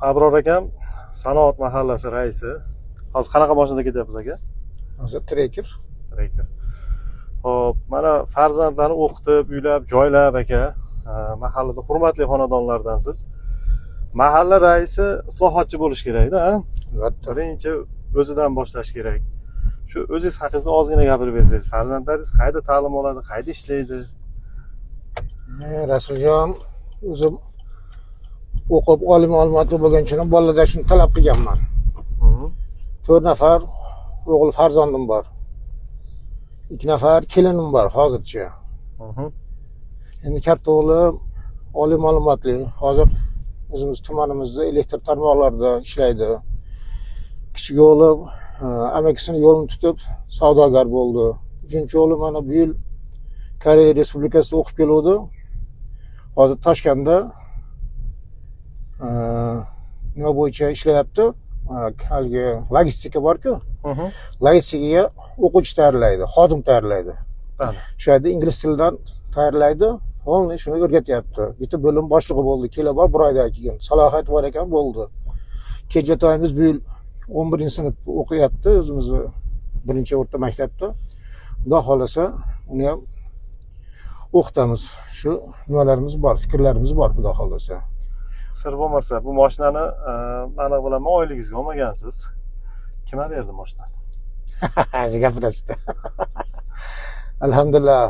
Abror akam Sanoat mahallasi raisi. Hozir qanaqa mashinada ketyapmiz aka? Hozir Tracker. Tracker. Xo'p, mana farzandlarni o'qitib, uylab, joylab aka, mahallada hurmatli xonadonlardansiz. Mahalla raisi islohotchi bo'lish kerak-da, ha? Albatta. Birinchi o'zidan boshlash kerak. Shu o'zingiz haqingizda ozgina gapirib bersangiz, farzandlaringiz qayerda ta'lim oladi, qayerda ishlaydi? Rasuljon, o'zim o'qib oliy ma'lumotli bo'lgan uchun bolalardan shuni talab qilganman. 4 nafar o'g'il farzandim bor. 2 nafar kelinim bor hozircha. Endi katta o'g'lim oliy ma'lumotli, hozir o'zimiz tumanimizda elektr tarmoqlarida ishlaydi. Kichik o'g'lim amakisini yo'lini tutib savdogar bo'ldi. 3-o'g'lim mana bu yil Koreya Respublikasida o'qib keluvdi. Hozir Toshkentda nima bo'yicha ishlayapti? Haligi logistika bor-ku. Logistikaga o'quvchi tayyorlaydi, xodim tayyorlaydi. Shu yerda ingliz tilidan tayyorlaydi. O'g'lim shuni o'rgatyapti. Bitta bo'lim boshlig'i bo'ldi. Kelaba 1 oydan keyin salohiyati bor ekan bo'ldi. Kenjatoyimiz bu yil 11-sinf o'qiyapti, o'zimizni 1-o'rta maktabda. Xudo xolasa uni ham o'qitamiz. Shu nimalarimiz bor, fikrlarimiz bor, xudo xolasa. Sir bo'lmasa, bu mashinani aniq bilaman, oyligingizga olmagansiz. Kim berdi mashinani? Shu gapirasiz. Alhamdulillah,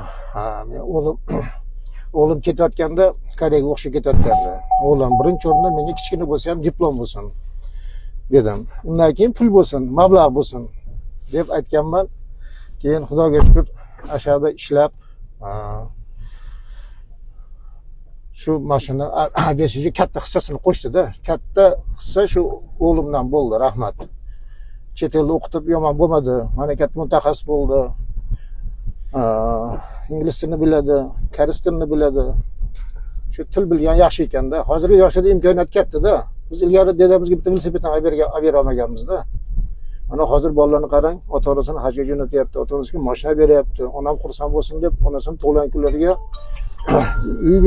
o'g'lim ketayotganda, Koreyaga o'qishga ketayotganda, o'g'lim birinchi o'rinda menga kichkina bo'lsa ham diplom bo'lsin dedim. Undan keyin pul bo'lsin, mablag' bo'lsin deb aytganman. Keyin Xudoga shukr, ashada ishlab shu mashina beshiga katta hissasini qo'shdi-da. Katta hissa shu o'g'limdan bo'ldi, rahmat. Chet elda o'qitib yomon bo'lmadi. Mamlakat mutaxassis bo'ldi. Ingliz tilini biladi, koreys tilini biladi. Shu til bilgan yaxshi ekanda. Hozirgi yoshida imkoniyat katta-da. Biz ilgari dedamizga bitta velosipedni olib bera olmaganmiz-da. Mana hozir bolalarni qarang, ota-onasini hajga jo'natyapti, ota-onasiga mashina beryapti. Onam xursand bo'lsin deb onasini tug'ilgan kunlariga uy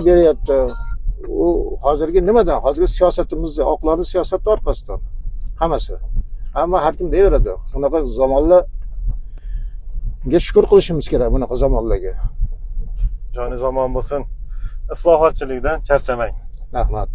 beryapti. U hozirgi nimadan? Hozirgi siyosatimizda, oqlarni siyosati orqasidan. Hammasi. Hamma har kim deyaveradi. Bunaqa zamonlarga shukr qilishimiz kerak, bunaqa zamonlarga. Joni zamon bo'lsin. Islohotchilikdan charchamang. Rahmat.